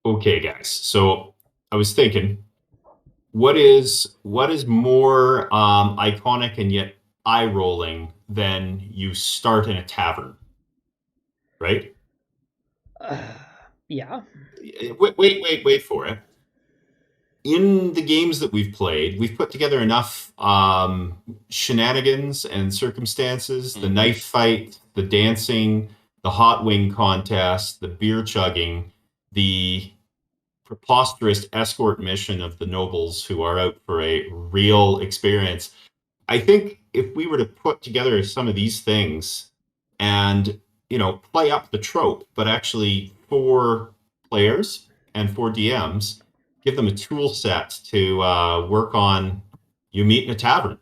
Okay, guys. So I was thinking, what is more iconic and yet eye rolling than you start in a tavern, right? Uh, yeah. Wait for it. In the games that we've played, we've put together enough shenanigans and circumstances, the Mm-hmm. knife fight, the dancing, the hot wing contest, the beer chugging, the preposterous escort mission of the nobles who are out for a real experience. I think if we were to put together some of these things and, play up the trope, but actually for players and for DMs, give them a tool set to work on, you meet in a tavern.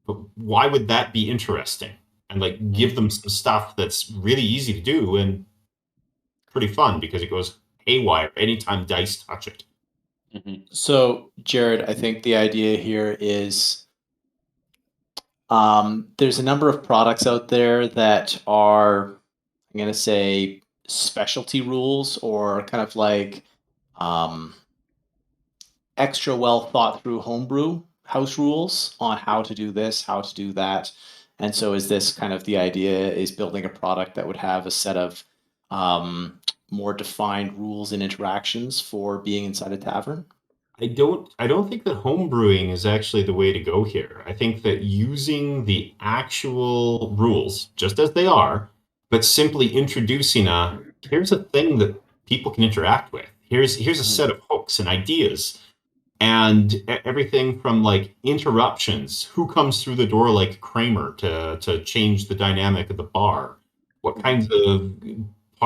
But why would that be interesting? And like give them some stuff that's really easy to do and pretty fun because it goes haywire anytime dice touch it. Mm-hmm. So, Jared, I think the idea here is there's a number of products out there that are, I'm going to say, specialty rules or kind of like um, extra well thought through homebrew house rules on how to do this, how to do that. And so, is this kind of the idea? Is building a product that would have a set of um, more defined rules and interactions for being inside a tavern? I don't think that home brewing is actually the way to go here. I think that using the actual rules just as they are, but simply introducing here's a thing that people can interact with. Here's a Mm-hmm. set of hooks and ideas and everything from like interruptions, who comes through the door like Kramer to change the dynamic of the bar, what Mm-hmm. kinds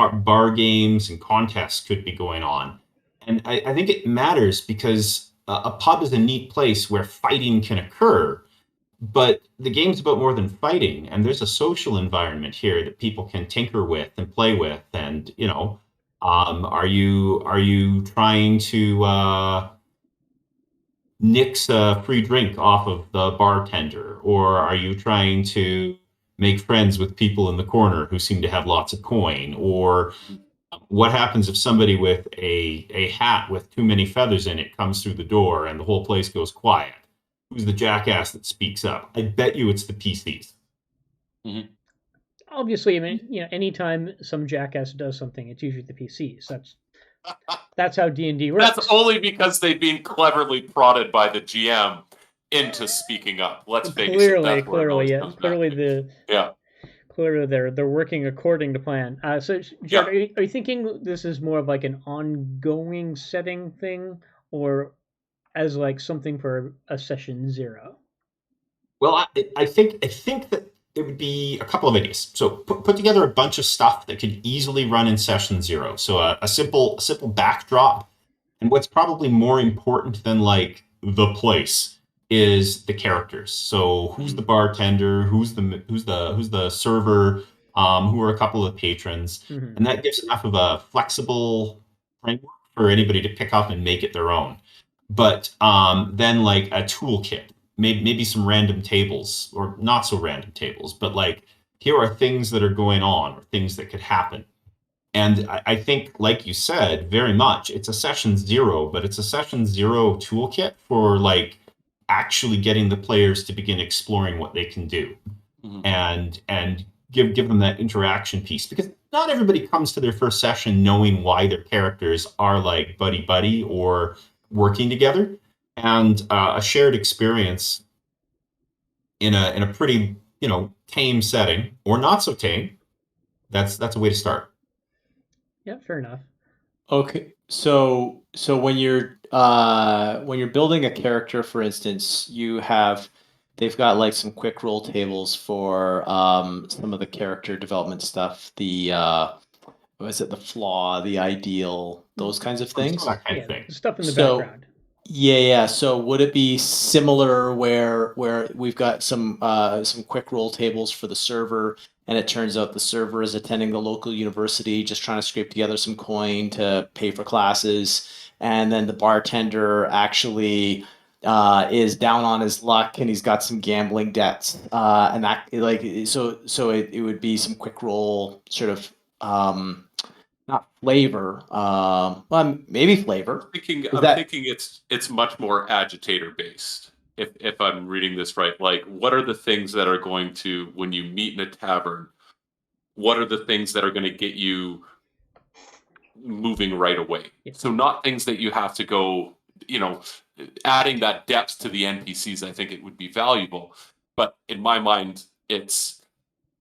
of bar games and contests could be going on. And I think it matters because a pub is a neat place where fighting can occur, but the game's about more than fighting, and there's a social environment here that people can tinker with and play with. And are you trying to nix a free drink off of the bartender, or are you trying to make friends with people in the corner who seem to have lots of coin, or what happens if somebody with a hat with too many feathers in it comes through the door and the whole place goes quiet? Who's the jackass that speaks up? I bet you it's the PCs. Mm-hmm. Obviously, I mean, anytime some jackass does something, it's usually the PCs. That's how D&D That's works. only because they've been cleverly prodded by the GM into speaking up. Let's face it, Clearly, that's where it always yeah, comes back to. Yeah. clearly they're working according to plan. So, Jared, Yeah. are you thinking this is more of like an ongoing setting thing, or as like something for a session zero? Well, I think that it would be a couple of ideas. So put together a bunch of stuff that could easily run in session zero. So a simple backdrop. And what's probably more important than like the place is the characters. So who's the bartender? Who's the server? Who are a couple of patrons? Mm-hmm. And that gives enough of a flexible framework for anybody to pick up and make it their own. But then like a toolkit, maybe some random tables or not so random tables, but like here are things that are going on or things that could happen. And I think, like you said, very much it's a session zero, but it's a session zero toolkit for like actually getting the players to begin exploring what they can do Mm-hmm. and give them that interaction piece because not everybody comes to their first session knowing why their characters are like buddy buddy or working together, and a shared experience in a pretty tame setting or not so tame. That's a way to start. Yeah, fair enough. Okay, so when you're building a character, for instance, they've got like some quick roll tables for some of the character development stuff. What is it, the flaw, the ideal, those kinds of Some of things. that kind of Yeah, thing. stuff in the So background. yeah. So would it be similar where we've got some quick roll tables for the server, and it turns out the server is attending the local university, just trying to scrape together some coin to pay for classes, and then the bartender actually is down on his luck and he's got some gambling debts, and that like so it would be some quick roll sort of not flavor, well, maybe flavor. I'm that- thinking it's much more agitator based. If I'm reading this right, like what are the things that are going to, when you meet in a tavern, what are the things that are going to get you moving right away? Yeah. So not things that you have to go, adding that depth to the NPCs. I think it would be valuable, but in my mind, it's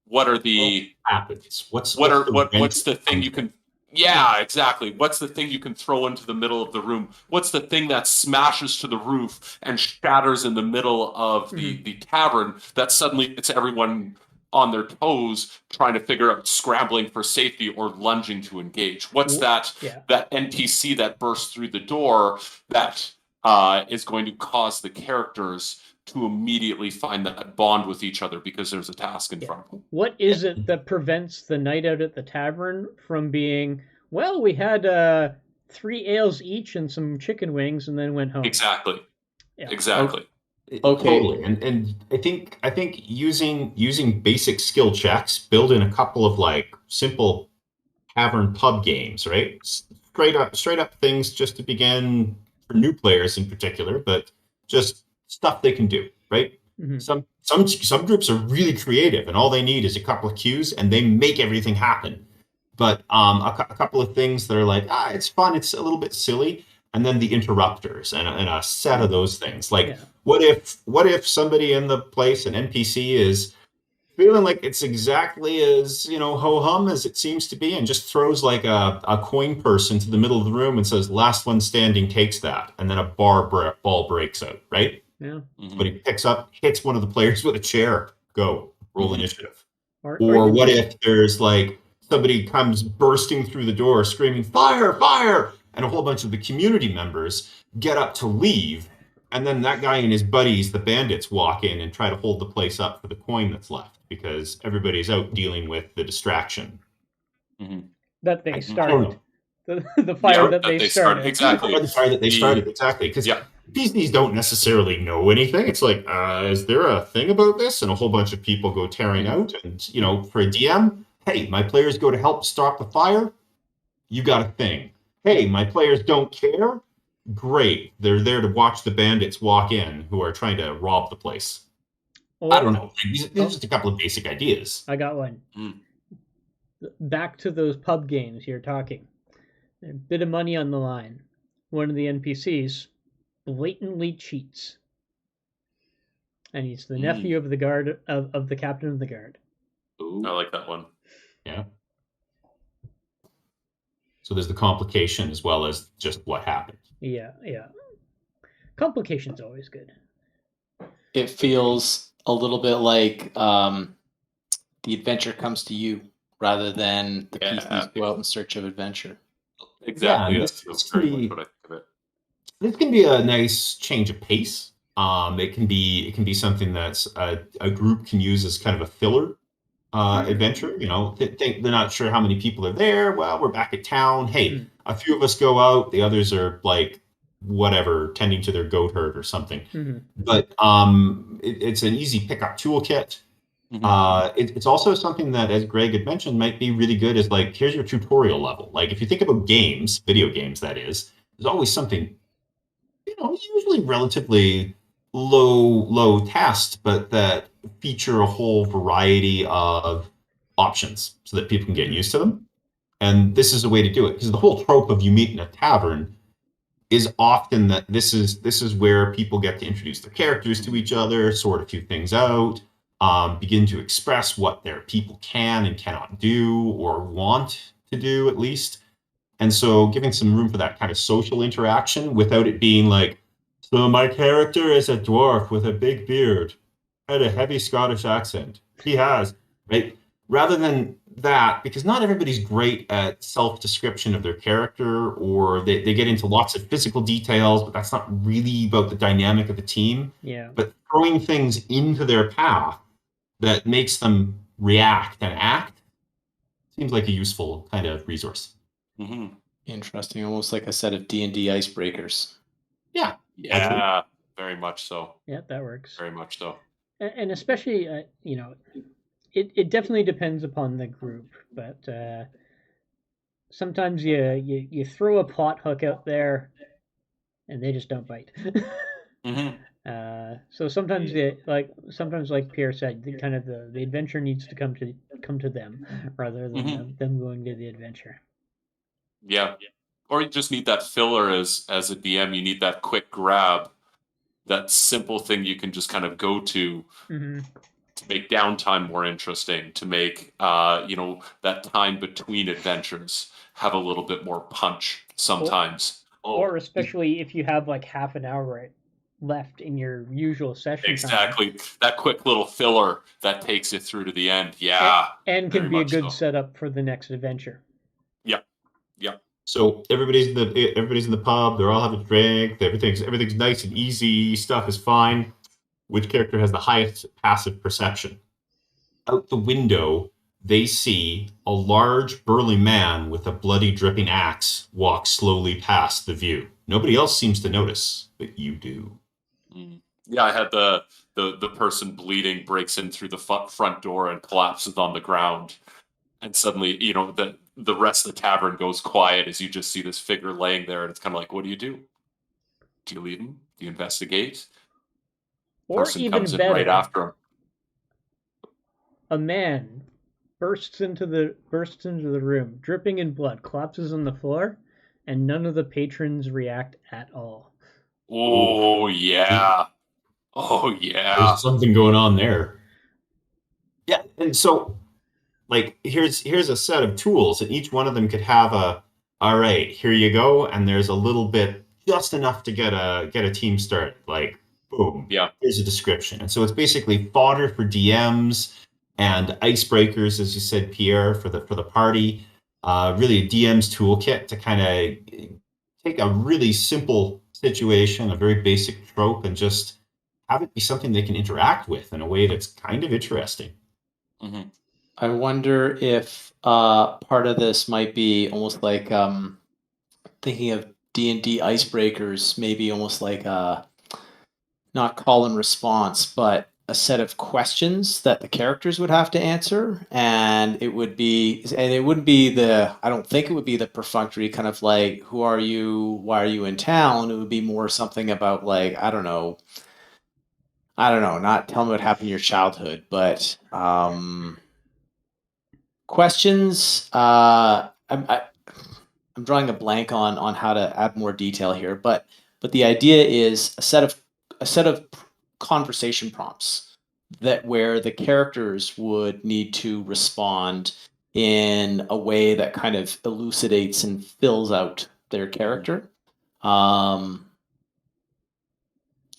what are the Happens. What's what's the thing comes you can. Yeah, exactly. What's the thing you can throw into the middle of the room? What's the thing that smashes to the roof and shatters in the middle of the tavern that suddenly gets everyone on their toes trying to figure out scrambling for safety or lunging to engage? What's that NPC that bursts through the door that is going to cause the characters to immediately find that bond with each other because there's a task in front of them? What is it that prevents the night out at the tavern from being, well, we had 3 ales each and some chicken wings and then went home? Exactly. Yeah. Exactly. Okay. Totally. And I think using basic skill checks, build in a couple of like simple tavern pub games, right? Straight up things just to begin for new players in particular, but just stuff they can do, right? Mhm. Some groups are really creative and all they need is a couple of cues and they make everything happen. But a couple of things that are like, it's fun, it's a little bit silly, and then the interrupters and a set of those things. Like, Yeah. what if somebody in the place, an NPC, is feeling like it's exactly as ho hum as it seems to be, and just throws like a coin purse into the middle of the room and says, "Last one standing takes that," and then a ball breaks out, right? Yeah. But he picks up, hits one of the players with a chair. Go roll initiative. Or Or even what if there's like somebody comes bursting through the door screaming, "Fire, fire!" and a whole bunch of the community members get up to leave, and then that guy and his buddies, the bandits, walk in and try to hold the place up for the coin that's left because everybody's out dealing with the distraction. that they I started. don't know. The fire that they started. Exactly. Or the fire that they started, exactly. Because PCs don't necessarily know anything. It's like, is there a thing about this? And a whole bunch of people go tearing out. And, for a DM, hey, my players go to help stop the fire. You got a thing. Hey, my players don't care. Great. They're there to watch the bandits walk in who are trying to rob the place. I don't know. These are just a couple of basic ideas. I got one. Back to those pub games you're talking. A bit of money on the line. One of the NPCs blatantly cheats. And he's the nephew of the guard of the captain of the guard. Ooh, I like that one. Yeah. So there's the complication as well as just what happened. Yeah. Complication's always good. It feels a little bit like the adventure comes to you rather than the PCs go out in search of adventure. Exactly. Yeah, That's very much what I think of it. This can be a nice change of pace. It can be something that's a group can use as kind of a filler adventure. They're not sure how many people are there. Well, we're back at town. Hey, a few of us go out. The others are like whatever, tending to their goat herd or something. But it's an easy pickup toolkit. It's also something that, as Greg had mentioned, might be really good as like, here's your tutorial level. Like if you think about games, video games, that is, there's always something, usually relatively low test, but that feature a whole variety of options so that people can get used to them. And this is a way to do it, because the whole trope of you meet in a tavern is often that this is where people get to introduce their characters to each other, sort a few things out, begin to express what their people can and cannot do, or want to do at least. And so giving some room for that kind of social interaction without it being like, so my character is a dwarf with a big beard, had a heavy Scottish accent. He has, right? Rather than that, because not everybody's great at self-description of their character, or they get into lots of physical details, but that's not really about the dynamic of the team. Yeah. But throwing things into their path that makes them react and act seems like a useful kind of resource. Interesting, almost like a set of D&D icebreakers. Yeah, very much so. Yeah, that works. Very much so. And especially, it definitely depends upon the group, but sometimes you throw a plot hook out there, and they just don't bite. Mhm. So sometimes like Pierre said, the adventure needs to come to them rather than Mhm. them going to the adventure. Yeah. Or you just need that filler as a DM. You need that quick grab, that simple thing you can just kind of go Hmm. to make downtime more interesting, to make that time between adventures have a little bit more punch sometimes. Or especially if you have like half an hour left in your usual session time. Exactly. That quick little filler that takes it through to the end. And, Yeah. and can very be a much good so. setup for the next adventure. Yep. Yep. So everybody's in the pub. They're all having a drink. Everything's nice and easy. Stuff is fine. Which character has the highest passive perception? Out the window, they see a large, burly man with a bloody, dripping axe walk slowly past the view. Nobody else seems to notice, but you do. Mm. Yeah, I had the person bleeding breaks in through the front door and collapses on the ground, and suddenly, the rest of the tavern goes quiet as you just see this figure laying there, and it's kind of like, what do you do? Do you leave him? Do you investigate? Or Person even comes in right better, after him. a man bursts into the room, dripping in blood, collapses on the floor, and none of the patrons react at all. Oh yeah. Oh yeah. There's something going on there. Yeah, and so like here's a set of tools, and each one of them could have all right, here you go, and there's a little bit, just enough to get a team started. Like boom, Yeah. here's a description, and so it's basically fodder for DMs and icebreakers, as you said, Pierre, for the party. Really a DM's toolkit to kind of take a really simple situation, a very basic trope, and just have it be something they can interact with in a way that's kind of interesting. Mm-hmm. I wonder if part of this might be almost like thinking of D&D icebreakers, maybe almost like not call and response, but a set of questions that the characters would have to answer, and it wouldn't be I don't think it would be the perfunctory kind of like, who are you, why are you in town. It would be more something about like, I don't know, not tell me what happened in your childhood, but questions. I'm drawing a blank on how to add more detail here, but the idea is a set of conversation prompts that where the characters would need to respond in a way that kind of elucidates and fills out their character.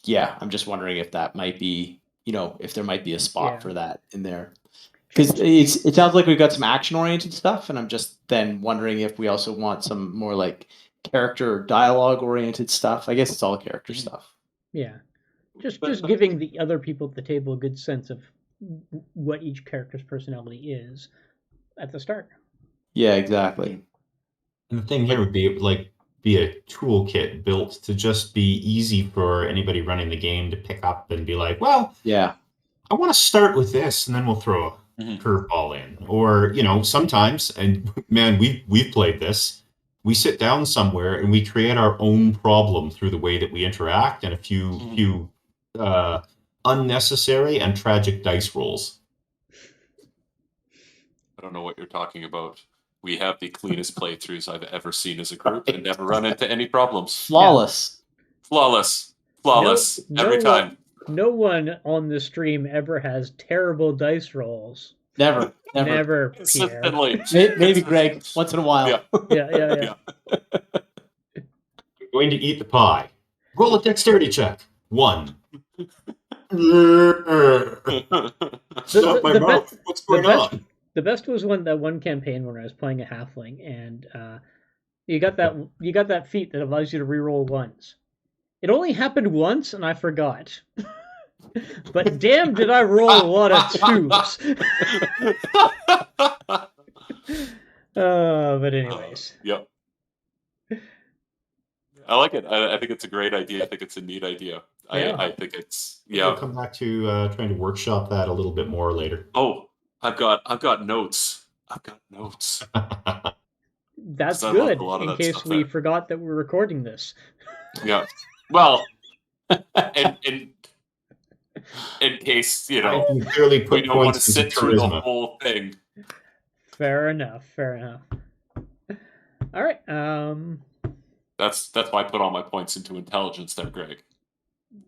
Yeah, I'm just wondering if that might be, if there might be a spot for that in there. Because it sounds like we've got some action-oriented stuff, and I'm just then wondering if we also want some more like character dialogue-oriented stuff. I guess it's all character stuff. Yeah, just giving the other people at the table a good sense of what each character's personality is at the start. Yeah, exactly. And the thing here would be a toolkit built to just be easy for anybody running the game to pick up and be like, well, yeah, I want to start with this, and then we'll throw a Mhm. curveball in. Or sometimes, and man, we've played this. We sit down somewhere and we create our own problem through the way that we interact, and a few unnecessary and tragic dice rolls. I don't know what you're talking about. We have the cleanest playthroughs I've ever seen as a group, and never run into any problems. flawless. Flawless every time. No one on the stream ever has terrible dice rolls. Never. Pierre. Consistently. Maybe Greg once in a while. Yeah. I'm going to eat the pie. Roll a dexterity check. 1. Stop my mouth. What's going on? The best was that one campaign when I was playing a halfling, and you got that feat that allows you to reroll once. It only happened once, and I forgot. But damn, did I roll a lot of 2s. But anyways. Yep. I like it. I think it's a great idea. I think it's a neat idea. Yeah. I think it's We'll come back to trying to workshop that a little bit more later. Oh, I've got notes. That's 'Cause I left good a lot of in that case stuff we there. forgot that we're recording this. Yeah. Well, in case, you I know, can clearly we put don't want to points into sit through the charisma. whole thing. Fair enough. All right. That's why I put all my points into intelligence there, Greg.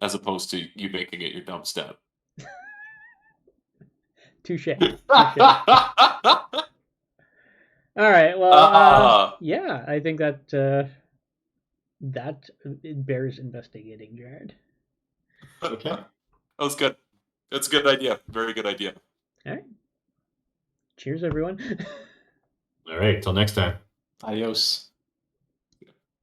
As opposed to you making it your dumb stat. Touche. All right. Well, yeah, I think that that bears investigating, Jared. Okay. That was good. That's a good idea. Very good idea. All right. Cheers, everyone. All right. Till next time. Adios.